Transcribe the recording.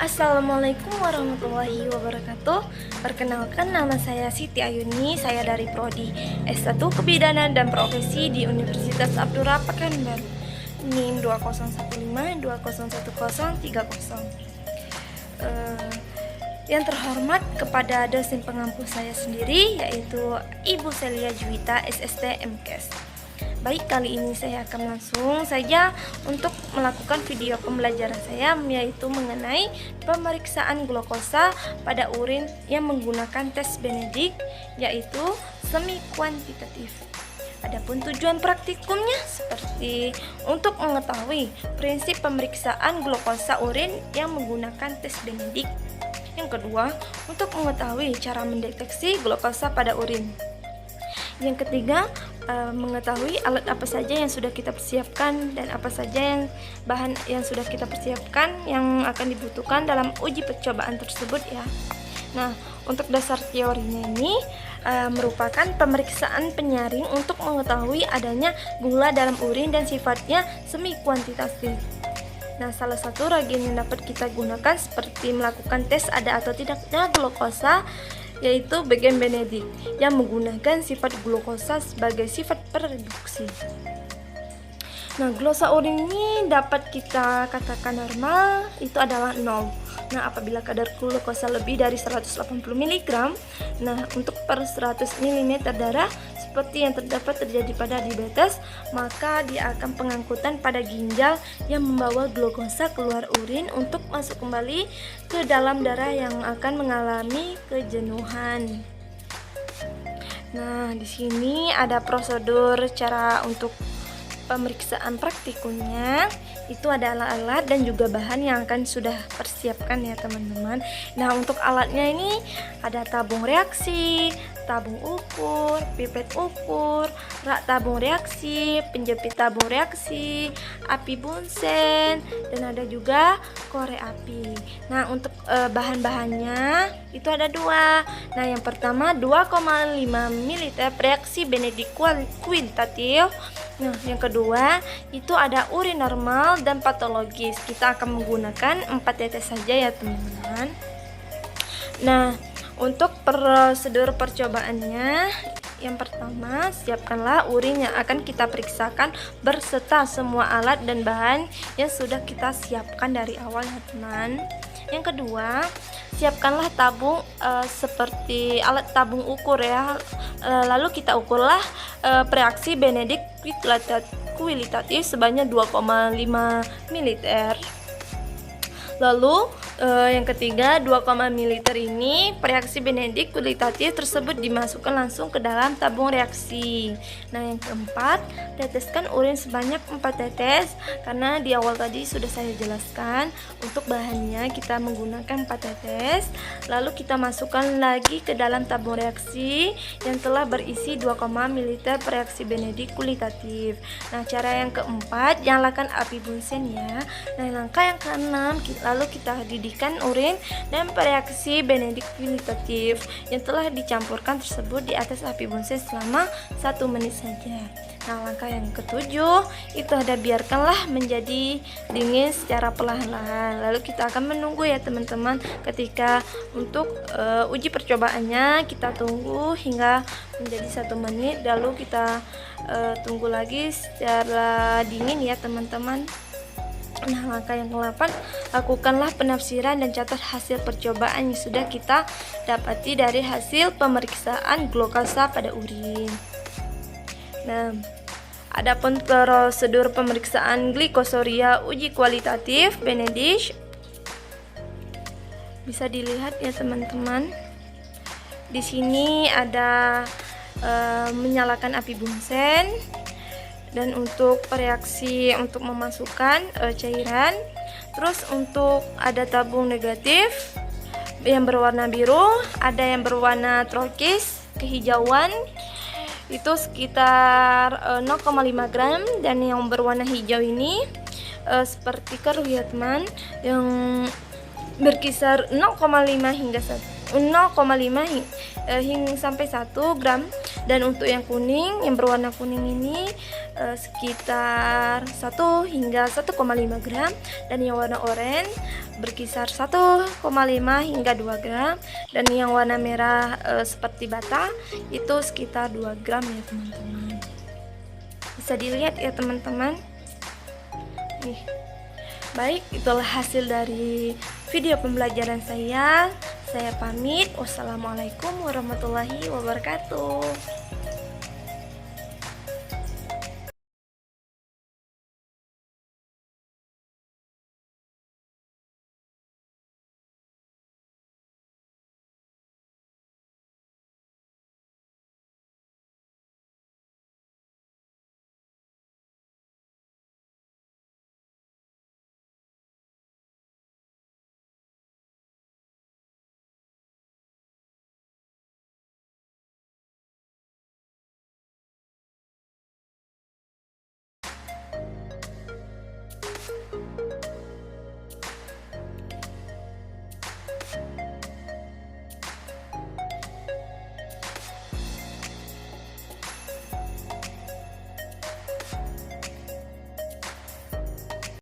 Assalamualaikum warahmatullahi wabarakatuh. Perkenalkan, nama saya Siti Ayuni. Saya dari Prodi S1 Kebidanan dan Profesi di Universitas Abdurrahman Pekanbaru. NIM 2015201030. Yang terhormat kepada dosen pengampu saya sendiri, yaitu Ibu Celia Juwita, SST MKes. Baik, kali ini saya akan langsung saja untuk melakukan video pembelajaran saya, yaitu mengenai pemeriksaan glukosa pada urin yang menggunakan tes Benedict, yaitu semi kuantitatif. Adapun tujuan praktikumnya seperti untuk mengetahui prinsip pemeriksaan glukosa urin yang menggunakan tes Benedict. Yang kedua, untuk mengetahui cara mendeteksi glukosa pada urin. Yang ketiga, mengetahui alat apa saja yang sudah kita persiapkan dan apa saja yang bahan yang sudah kita persiapkan yang akan dibutuhkan dalam uji percobaan tersebut ya. Nah, untuk dasar teorinya ini merupakan pemeriksaan penyaring untuk mengetahui adanya gula dalam urin dan sifatnya semi kuantitatif. Nah, salah satu reagen yang dapat kita gunakan seperti melakukan tes ada atau tidaknya glukosa, yaitu bagian Benedict yang menggunakan sifat glukosa sebagai sifat pereduksi. Nah, glukosa urin ini dapat kita katakan normal itu adalah 0. Nah, apabila kadar glukosa lebih dari 180 mg, nah untuk per 100 ml darah seperti yang terjadi pada diabetes, maka dia akan pengangkutan pada ginjal yang membawa glukosa keluar urin untuk masuk kembali ke dalam darah yang akan mengalami kejenuhan. Nah, di sini ada prosedur cara untuk pemeriksaan praktikumnya. Itu adalah alat dan juga bahan yang akan sudah persiapkan ya teman-teman. Nah, untuk alatnya ini ada tabung reaksi, tabung ukur, pipet ukur, rak tabung reaksi, penjepit tabung reaksi, api bunsen, dan ada juga korek api. Nah, untuk bahan-bahannya itu ada dua. Nah, yang pertama 2,5 ml reaksi Benedict kuantitatif. Nah, yang kedua itu ada urin normal dan patologis. Kita akan menggunakan 4 tetes saja ya teman-teman. Nah, untuk prosedur percobaannya, yang pertama, siapkanlah urin yang akan kita periksakan berserta semua alat dan bahan yang sudah kita siapkan dari awal ya teman. Yang kedua, siapkanlah tabung seperti alat tabung ukur ya. Lalu kita ukurlah reaksi Benedict kualitatif sebanyak 2,5 ml. Lalu yang ketiga, 2, ml ini reaksi Benedict kualitatif tersebut dimasukkan langsung ke dalam tabung reaksi. Nah, yang keempat, teteskan urin sebanyak 4 tetes. Karena di awal tadi sudah saya jelaskan, untuk bahannya kita menggunakan 4 tetes. Lalu kita masukkan lagi ke dalam tabung reaksi yang telah berisi 2, ml reaksi Benedict kualitatif. Nah, cara yang keempat, nyalakan api bunsen ya. Nah, langkah yang keenam, lalu kita didihkan urin dan reaksi Benedict kualitatif yang telah dicampurkan tersebut di atas api bunsen selama 1 menit saja. Nah, langkah yang ketujuh itu ada biarkanlah menjadi dingin secara perlahan-lahan. Lalu kita akan menunggu ya teman-teman. Ketika untuk uji percobaannya kita tunggu hingga menjadi 1 menit. Lalu kita tunggu lagi secara dingin ya teman-teman. Nah, langkah yang ke-8, lakukanlah penafsiran dan catat hasil percobaan yang sudah kita dapati dari hasil pemeriksaan glukosa pada urin. Nah, adapun prosedur pemeriksaan glikosuria uji kualitatif Benedict bisa dilihat ya teman-teman. Di sini ada menyalakan api bunsen. Dan untuk reaksi untuk memasukkan cairan, terus untuk ada tabung negatif yang berwarna biru, ada yang berwarna turkis kehijauan itu sekitar 0,5 gram, dan yang berwarna hijau ini seperti keruh ya teman, yang berkisar 0,5 hingga hingga sampai 1 gram. Dan untuk yang kuning, yang berwarna kuning ini sekitar 1 hingga 1,5 gram. Dan yang warna oranye berkisar 1,5 hingga 2 gram. Dan yang warna merah seperti bata itu sekitar 2 gram ya teman-teman. Bisa dilihat ya teman-teman. Nih. Baik, itulah hasil dari video pembelajaran saya. Saya pamit. Wassalamualaikum warahmatullahi wabarakatuh.